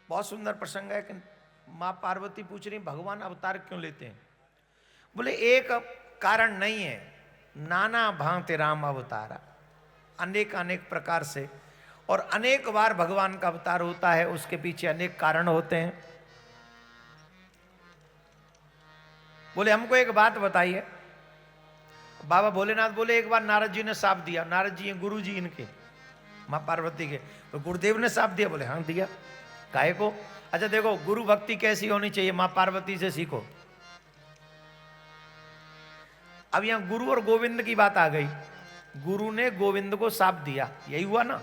बहुत सुंदर प्रसंग है कि माँ पार्वती पूछ रही भगवान अवतार क्यों लेते हैं। बोले एक कारण नहीं है, नाना भांति राम अवतारा, अनेक अनेक प्रकार से और अनेक बार भगवान का अवतार होता है, उसके पीछे अनेक कारण होते हैं। बोले हमको एक बात बताइए। बाबा भोलेनाथ बोले एक बार नारद जी ने साप दिया। नारद जी हैं गुरु जी इनके, माँ पार्वती के, तो गुरुदेव ने साप दिया। बोले हाँ दिया। काहे को? अच्छा देखो गुरु भक्ति कैसी होनी चाहिए, माँ पार्वती से सीखो। अब यहां गुरु और गोविंद की बात आ गई। गुरु ने गोविंद को साप दिया, यही हुआ ना।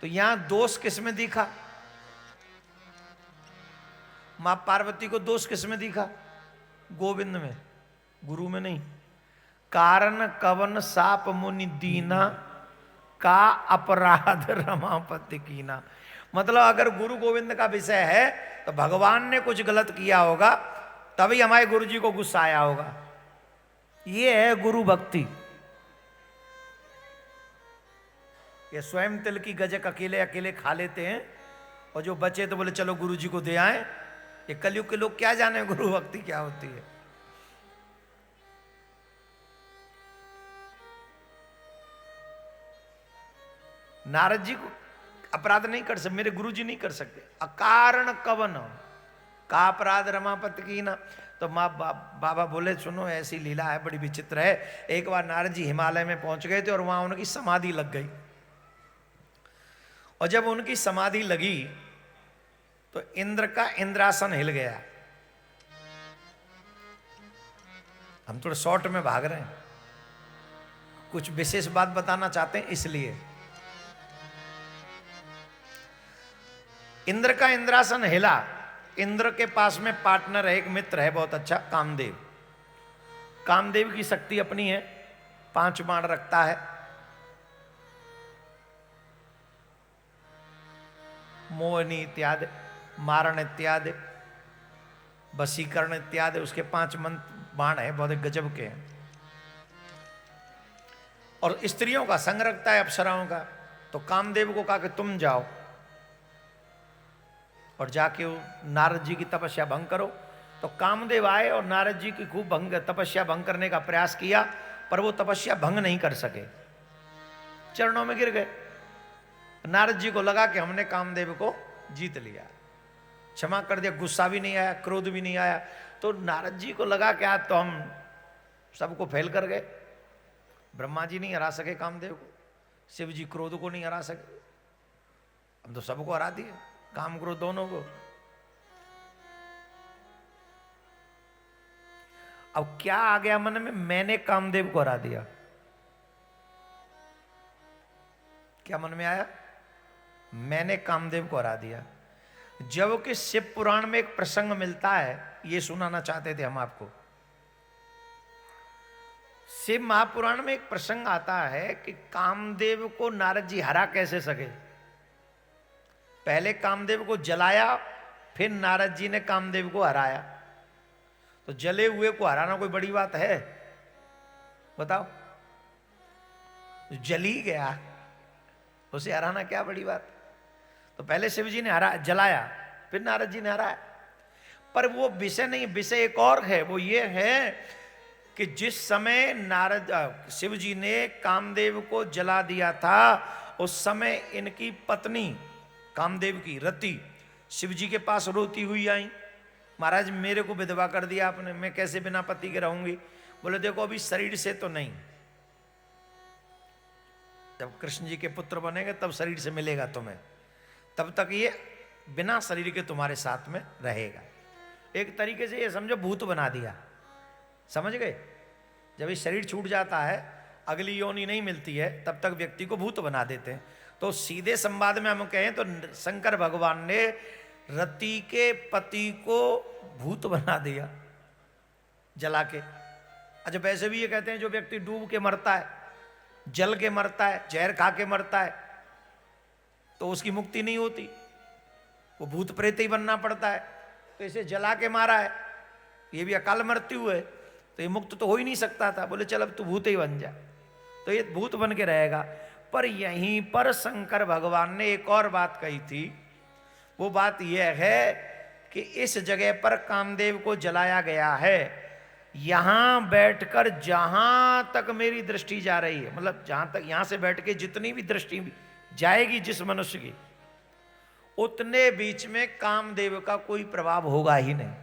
तो यहां दोष किसमें दिखा? मां पार्वती को दोष किसमें दिखा? गोविंद में, गुरु में नहीं। कारण कवन साप मुनि दीना, का अपराध रमापति कीना। मतलब अगर गुरु गोविंद का विषय है तो भगवान ने कुछ गलत किया होगा, तभी हमारे गुरु जी को गुस्सा आया होगा। ये है गुरु भक्ति। ये स्वयं तिल की गजक अकेले अकेले खा लेते हैं और जो बचे तो बोले चलो गुरु जी को दे आए। ये कलयुग के लोग क्या जाने गुरु भक्ति क्या होती है। नारद जी को अपराध नहीं कर सकते, मेरे गुरु जी नहीं कर सकते। अकारण कवन का अपराध रमापति की ना। तो माँ बाबा बोले सुनो ऐसी लीला है, बड़ी विचित्र है। एक बार नारद जी हिमालय में पहुंच गए थे और वहां उनकी समाधि लग गई। और जब उनकी समाधि लगी तो इंद्र का इंद्रासन हिल गया। हम थोड़ा शॉर्ट में भाग रहे हैं, कुछ विशेष बात बताना चाहते हैं इसलिए। इंद्र का इंद्रासन हिला। इंद्र के पास में पार्टनर है, एक मित्र है बहुत अच्छा, कामदेव। कामदेव की शक्ति अपनी है, 5 बाण रखता है। मोहनी इत्यादि, मारण इत्यादि, वशीकरण इत्यादि, उसके 5 मंत्र बाण है, बहुत गजब के हैं। और स्त्रियों का संग रखता है, अप्सराओं का। तो कामदेव को कहा कि तुम जाओ और जाके नारद जी की तपस्या भंग करो। तो कामदेव आए और नारद जी की खूब तपस्या भंग करने का प्रयास किया, पर वो तपस्या भंग नहीं कर सके, चरणों में गिर गए। नारद जी को लगा कि हमने कामदेव को जीत लिया, क्षमा कर दिया। गुस्सा भी नहीं आया, क्रोध भी नहीं आया। तो नारद जी को लगा कि आज तो हम सबको फेल कर गए। ब्रह्मा जी नहीं हरा सके कामदेव को, शिव जी क्रोध को नहीं हरा सके, हम तो सबको हरा दिए, काम क्रोध दोनों को। अब क्या आ गया मन में? मैंने कामदेव को हरा दिया। क्या मन में आया? मैंने कामदेव को हरा दिया। जबकि शिव पुराण में एक प्रसंग मिलता है, ये सुनाना चाहते थे हम आपको। शिव महापुराण में एक प्रसंग आता है कि कामदेव को नारद जी हरा कैसे सके। पहले कामदेव को जलाया, फिर नारद जी ने कामदेव को हराया। तो जले हुए को हराना कोई बड़ी बात है? बताओ, जल ही गया, उसे हराना क्या बड़ी बात। तो पहले शिव जी ने जलाया, फिर नारद जी ने हराया। पर वो विषय नहीं, विषय एक और है। वो ये है कि जिस समय शिव जी ने कामदेव को जला दिया था, उस समय इनकी पत्नी कामदेव की रति शिव जी के पास रोती हुई आई। महाराज मेरे को विधवा कर दिया आपने, मैं कैसे बिना पति के रहूंगी। बोले देखो अभी शरीर से तो नहीं, जब कृष्ण जी के पुत्र बनेंगे तब शरीर से मिलेगा तुम्हें, तब तक ये बिना शरीर के तुम्हारे साथ में रहेगा। एक तरीके से ये समझो भूत बना दिया, समझ गए। जब ये शरीर छूट जाता है, अगली योनि नहीं मिलती है, तब तक व्यक्ति को भूत बना देते हैं। तो सीधे संवाद में हम कहें तो शंकर भगवान ने रति के पति को भूत बना दिया जला के। अच्छा वैसे भी ये कहते हैं जो व्यक्ति डूब के मरता है, जल के मरता है, जहर खा के मरता है, तो उसकी मुक्ति नहीं होती, वो भूत प्रेत ही बनना पड़ता है। तो इसे जला के मारा है, ये भी अकाल मृत्यु है, तो ये मुक्त तो हो ही नहीं सकता था। बोले चल अब तू भूत ही बन जा, तो ये भूत बन के रहेगा। पर यहीं पर शंकर भगवान ने एक और बात कही थी। वो बात यह है कि इस जगह पर कामदेव को जलाया गया है, यहां बैठकर जहां तक मेरी दृष्टि जा रही है, मतलब जहां तक यहां से बैठ के जितनी भी दृष्टि जाएगी जिस मनुष्य की, उतने बीच में कामदेव का कोई प्रभाव होगा ही नहीं।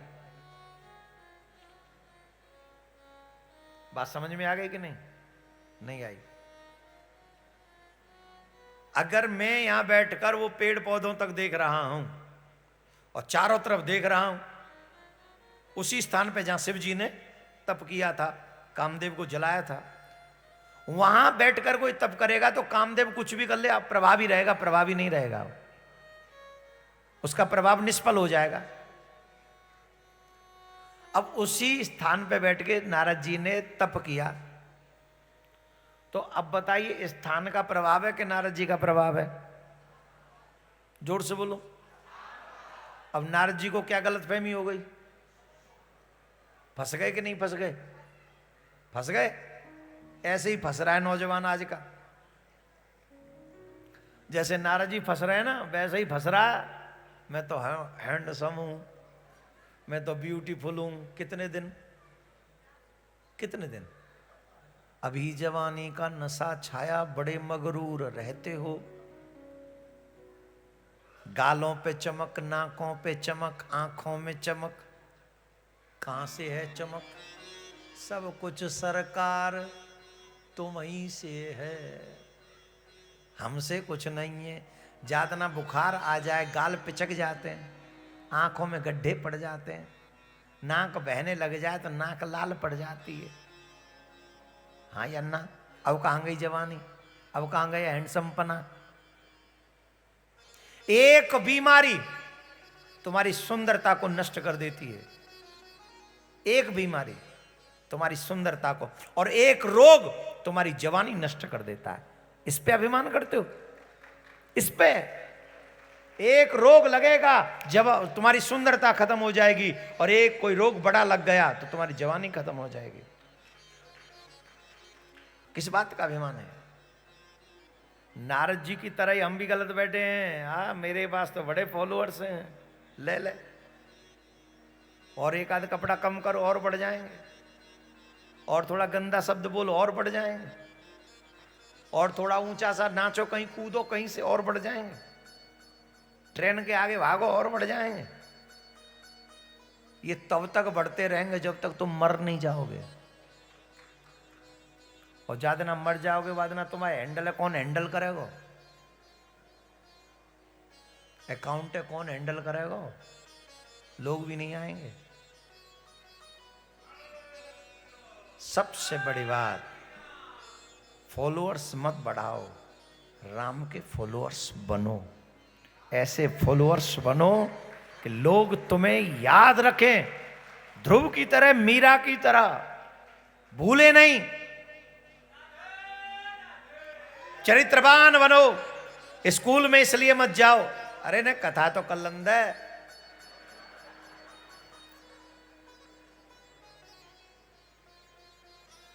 बात समझ में आ गई कि नहीं? नहीं आई। अगर मैं यहां बैठकर वो पेड़ पौधों तक देख रहा हूं और चारों तरफ देख रहा हूं, उसी स्थान पे जहां शिव जी ने तप किया था, कामदेव को जलाया था, वहां बैठकर कोई तप करेगा तो कामदेव कुछ भी कर ले, अब प्रभावी रहेगा? प्रभावी नहीं रहेगा, उसका प्रभाव निष्फल हो जाएगा। अब उसी स्थान पे बैठ के नारद जी ने तप किया, तो अब बताइए स्थान का प्रभाव है कि नारद जी का प्रभाव है? जोर से बोलो। अब नारद जी को क्या गलतफहमी हो गई? फंस गए कि नहीं फंस गए? फंस गए। ऐसे ही फंस रहा है नौजवान आज का। जैसे नारद जी फंस रहे हैं ना, वैसे ही फंस रहा है। मैं तो हैंडसम हूं, मैं तो ब्यूटीफुल हूं। कितने दिन, कितने दिन? अभी जवानी का नशा छाया, बड़े मगरूर रहते हो। गालों पे चमक, नाकों पे चमक, आंखों में चमक। कहां से है चमक? सब कुछ सरकार तुम ही से है, हमसे कुछ नहीं है। ज्यादा ना बुखार आ जाए, गाल पिचक जाते हैं, आंखों में गड्ढे पड़ जाते हैं, नाक बहने लग जाए तो नाक लाल पड़ जाती है। हाँ या ना? अब कहां गई जवानी? अब कहां गया हैंडसमपना? एक बीमारी तुम्हारी सुंदरता को नष्ट कर देती है, एक बीमारी तुम्हारी सुंदरता को, और एक रोग तुम्हारी जवानी नष्ट कर देता है। इस पे अभिमान करते हो? इस पे एक रोग लगेगा जब तुम्हारी सुंदरता खत्म हो जाएगी, और एक कोई रोग बड़ा लग गया तो तुम्हारी जवानी खत्म हो जाएगी। किस बात का अभिमान है? नारद जी की तरह ही हम भी गलत बैठे हैं। हाँ, मेरे पास तो बड़े फॉलोअर्स हैं, ले ले, और एक आध कपड़ा कम करो और बढ़ जाएंगे, और थोड़ा गंदा शब्द बोलो और बढ़ जाएंगे, और थोड़ा ऊंचा सा नाचो, कहीं कूदो कहीं से और बढ़ जाएंगे, ट्रेन के आगे भागो और बढ़ जाएंगे। ये तब तक बढ़ते रहेंगे जब तक तुम मर नहीं जाओगे, और ज्यादा ना मर जाओगे बाद ना तुम्हारा हैंडल है, कौन हैंडल करेगा? अकाउंट है, कौन हैंडल करेगा? लोग भी नहीं आएंगे। सबसे बड़ी बात, फॉलोअर्स मत बढ़ाओ, राम के फॉलोअर्स बनो। ऐसे फॉलोअर्स बनो कि लोग तुम्हें याद रखें, ध्रुव की तरह, मीरा की तरह, भूले नहीं। चरित्रवान बनो। स्कूल में इसलिए मत जाओ, अरे ने कथा तो कलंद है।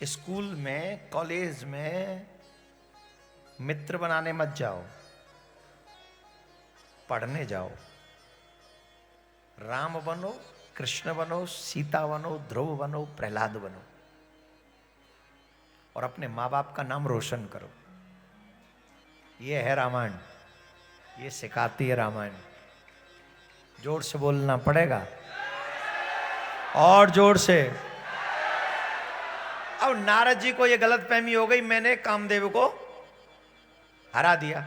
स्कूल में, कॉलेज में मित्र बनाने मत जाओ, पढ़ने जाओ। राम बनो, कृष्ण बनो, सीता बनो, ध्रुव बनो, प्रहलाद बनो, और अपने मां बाप का नाम रोशन करो। ये है रामायण, ये सिखाती है रामायण। जोर से बोलना पड़ेगा, और जोर से। अब नारद जी को ये गलतफहमी हो गई, मैंने कामदेव को हरा दिया।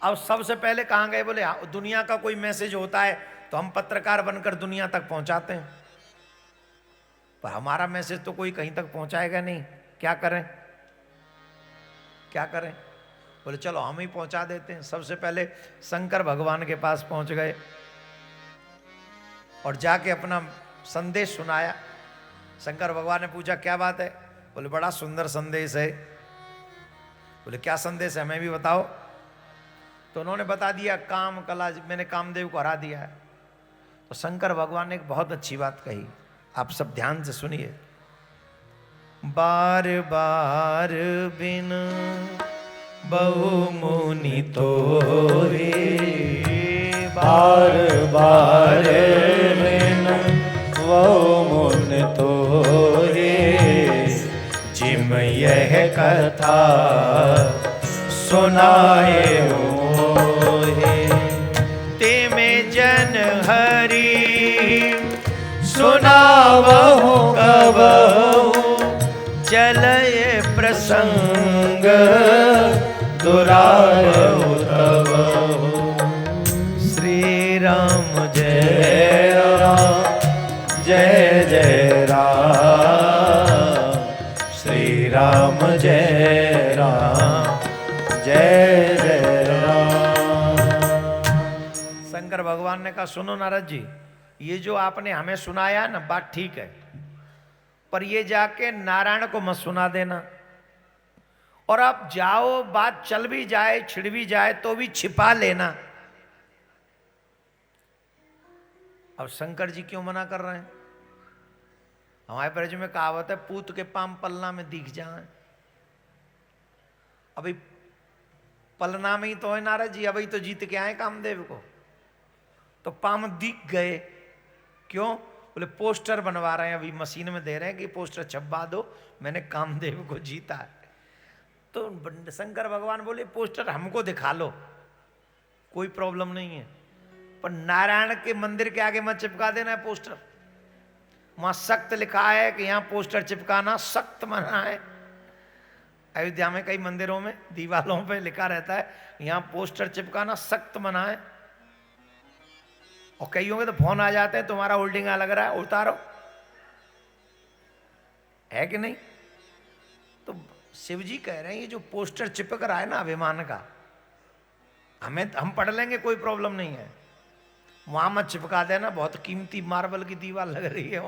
अब सबसे पहले कहां गए? बोले दुनिया का कोई मैसेज होता है तो हम पत्रकार बनकर दुनिया तक पहुंचाते हैं, पर हमारा मैसेज तो कोई कहीं तक पहुंचाएगा नहीं। क्या करें? क्या करें? बोले चलो हम ही पहुंचा देते हैं। सबसे पहले शंकर भगवान के पास पहुंच गए और जाके अपना संदेश सुनाया। शंकर भगवान ने पूछा क्या बात है? बोले बड़ा सुंदर संदेश है। बोले क्या संदेश है, हमें भी बताओ। तो उन्होंने बता दिया, काम कला, मैंने कामदेव को हरा दिया है। तो शंकर भगवान ने एक बहुत अच्छी बात कही, आप सब ध्यान से सुनिए। बार बार बिन बहु मुनि तोरे, बार बार बिन बहु मुनि तोरे, जिम यह कथा सुनाए मोहे। ते में जन हरि सुनावहु कबहु, चलय प्रसंग दुरावहु तबहु। श्री राम जय राम, जय जय राम, श्री राम जय राम, जय जय राम। शंकर भगवान ने कहा सुनो नारद जी, ये जो आपने हमें सुनाया ना बात ठीक है, पर ये जाके नारायण को मत सुना देना। और आप जाओ, बात चल भी जाए छिड़ भी जाए तो भी छिपा लेना। अब शंकर जी क्यों मना कर रहे हैं? हमारे ब्रज में कहावत है, पूत के पाम पलना में दिख जाए। अभी पलना में ही तो है नारद जी, अभी तो जीत के आए कामदेव को, तो पाम दिख गए। क्यों? बोले पोस्टर बनवा रहे हैं, अभी मशीन में दे रहे हैं कि पोस्टर छपवा दो, मैंने कामदेव को जीता है। तो शंकर भगवान बोले पोस्टर हमको दिखा लो, कोई प्रॉब्लम नहीं है, पर नारायण के मंदिर के आगे मत चिपका देना है पोस्टर। वहां सख्त लिखा है कि यहाँ पोस्टर चिपकाना सख्त मना है। अयोध्या में कई मंदिरों में दीवारों पे लिखा रहता है यहाँ पोस्टर चिपकाना सख्त मना है। और कईयों के तो फोन आ जाते हैं, तुम्हारा होल्डिंग लग रहा है, उतारो, है कि नहीं? तो शिव जी कह रहे हैं ये जो पोस्टर चिपक रहा है ना अभिमान का, हम पढ़ लेंगे, कोई प्रॉब्लम नहीं है, वहां मत चिपका देना, बहुत कीमती मार्बल की दीवार लग रही है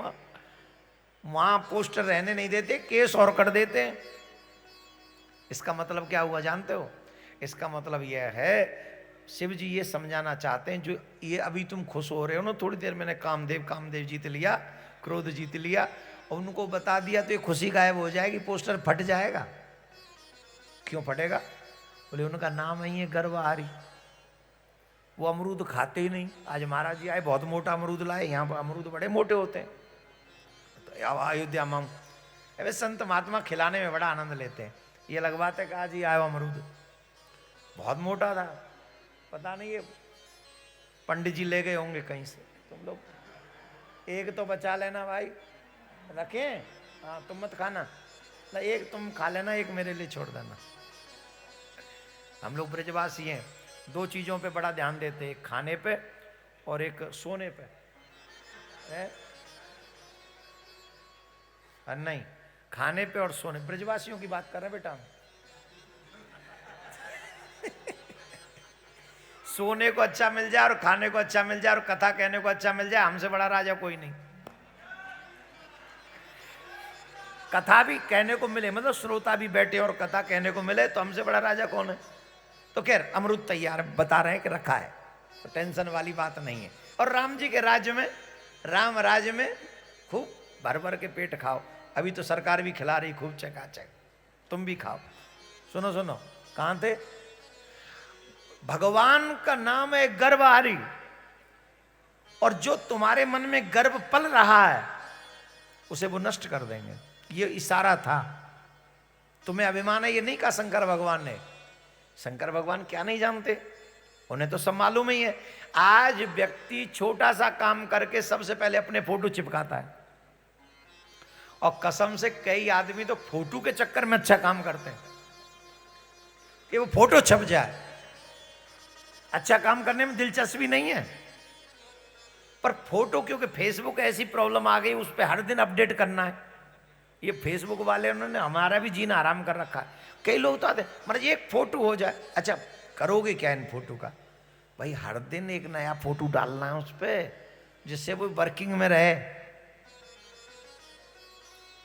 वहां पोस्टर रहने नहीं देते, केस और कर देते हैं। इसका मतलब क्या हुआ जानते हो? इसका मतलब यह है शिव जी ये समझाना चाहते हैं, जो ये अभी तुम खुश हो रहे हो ना, थोड़ी देर मैंने कामदेव जीत लिया, क्रोध जीत लिया, और उनको बता दिया तो ये खुशी गायब हो जाएगी, पोस्टर फट जाएगा। क्यों फटेगा? बोले उनका नाम ही है गर्वहारी, वो अमरूद खाते ही नहीं। आज महाराज जी आए, बहुत मोटा अमरूद लाए, यहाँ पर अमरूद बड़े मोटे होते हैं। तो अयोध्या में अरे संत महात्मा खिलाने में बड़ा आनंद लेते हैं। ये लगवाते कि आज ही आयो अमरूद, बहुत मोटा था, पता नहीं ये पंडित जी ले गए होंगे कहीं से। तुम लोग एक तो बचा लेना भाई, रखें, हाँ तुम मत खाना, एक तुम खा लेना, एक मेरे लिए छोड़ देना। हम लोग ब्रजवासी हैं, दो चीजों पे बड़ा ध्यान देते हैं, एक खाने पे और एक सोने पे है? नहीं, खाने पे और सोने, ब्रजवासियों की बात कर रहे हैं बेटा। सोने को अच्छा मिल जाए और खाने को अच्छा मिल जाए और कथा कहने को अच्छा मिल जाए, हमसे बड़ा राजा कोई नहीं। कथा भी कहने को मिले, मतलब श्रोता भी बैठे और कथा कहने को मिले, तो हमसे बड़ा राजा कौन है? तो खैर अमरूद तैयार है, बता रहे हैं कि रखा है, तो टेंशन वाली बात नहीं है। और राम जी के राज्य में, राम राज्य में खूब भर भर के पेट खाओ। अभी तो सरकार भी खिला रही खूब चकाचक, तुम भी खाओ। सुनो सुनो, कहां थे? भगवान का नाम है गर्वहारी, और जो तुम्हारे मन में गर्व पल रहा है उसे वो नष्ट कर देंगे। ये इशारा था, तुम्हें अभिमान है ये नहीं कहा शंकर भगवान ने। शंकर भगवान क्या नहीं जानते, उन्हें तो सब मालूम ही है। आज व्यक्ति छोटा सा काम करके सबसे पहले अपने फोटो चिपकाता है, और कसम से कई आदमी तो फोटो के चक्कर में अच्छा काम करते हैं कि वो फोटो छप जाए। अच्छा काम करने में दिलचस्पी नहीं है, पर फोटो, क्योंकि फेसबुक ऐसी प्रॉब्लम आ गई, उस पर हर दिन अपडेट करना है। ये फेसबुक वाले उन्होंने हमारा भी जीना आराम कर रखा है। कई लोग तो आते मतलब एक फोटो हो जाए, अच्छा करोगे क्या इन फोटो का? भाई हर दिन एक नया फोटो डालना है उस पर, जिससे वो वर्किंग में रहे।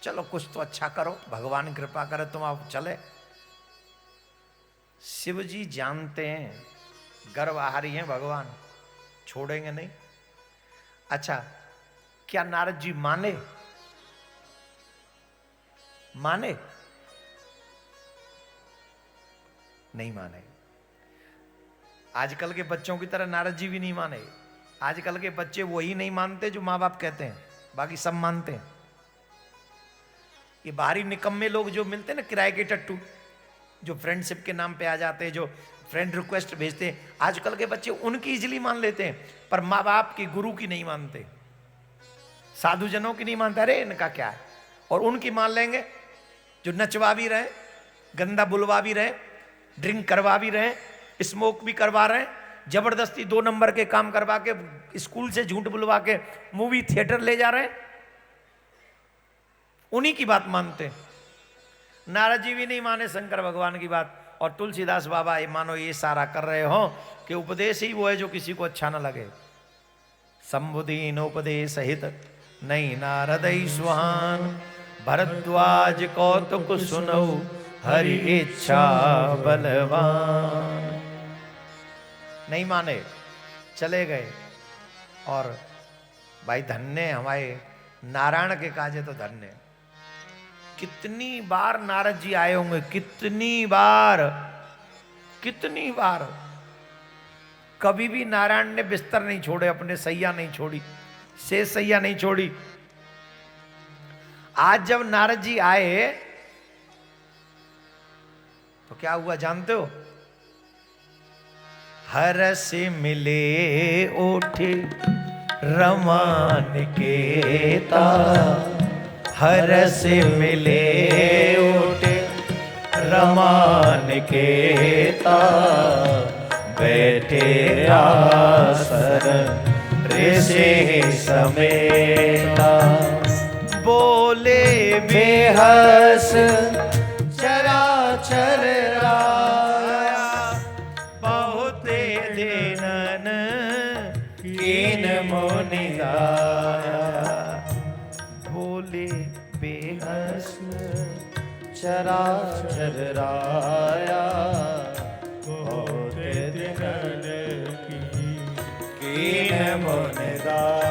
चलो कुछ तो अच्छा करो, भगवान कृपा करे तुम आप चले। शिव जी जानते हैं गर्वहारी हैं भगवान, छोड़ेंगे नहीं। अच्छा क्या नारद जी माने? नहीं माने। आजकल के बच्चों की तरह नारद जी भी नहीं माने। आजकल के बच्चे वही नहीं मानते जो माँ बाप कहते हैं, बाकी सब मानते हैं। ये बाहरी निकम्मे लोग जो मिलते हैं ना, किराए के टट्टू, जो फ्रेंडशिप के नाम पे आ जाते हैं, जो फ्रेंड रिक्वेस्ट भेजते हैं, आजकल के बच्चे उनकी इजीली मान लेते हैं, पर माँ बाप की, गुरु की नहीं मानते, साधु जनों की नहीं मानते। अरे इनका क्या है, और उनकी मान लेंगे जो नचवा भी रहे, गंदा बुलवा भी रहे, ड्रिंक करवा भी रहे, स्मोक भी करवा रहे हैं, जबरदस्ती 2 नंबर के काम करवा के, स्कूल से झूठ बुलवा के मूवी थिएटर ले जा रहे हैं, उन्हीं की बात मानते। नारद जी भी नहीं माने शंकर भगवान की बात, और तुलसीदास बाबा ये मानो ये सारा कर रहे हो कि उपदेश ही वो है जो किसी को अच्छा न लगे। संबुदीन उपदेश हित नहीं नारद सुहान, भरद्वाज कौतुक सुनो हरि इच्छा बलवान। नहीं माने, चले गए। और भाई धन्य हमारे नारायण के काजे तो धन्य। कितनी बार नारद जी आए होंगे, कितनी बार, कितनी बार। कभी भी नारायण ने बिस्तर नहीं छोड़े, अपने सैया नहीं छोड़ी, शेष सैया नहीं छोड़ी। आज जब नारद जी आए तो क्या हुआ जानते हो? हर से मिले ओठे रमान केता, हर से मिले ओठे रमान केता, बैठे आसन ऋषि समेता, बोले बेहस चराचर राया, बहुते दिनन कीन मुनि दाया, बोले बेहस चराचर राया, बहुते दिनन कीन मुनि दाया।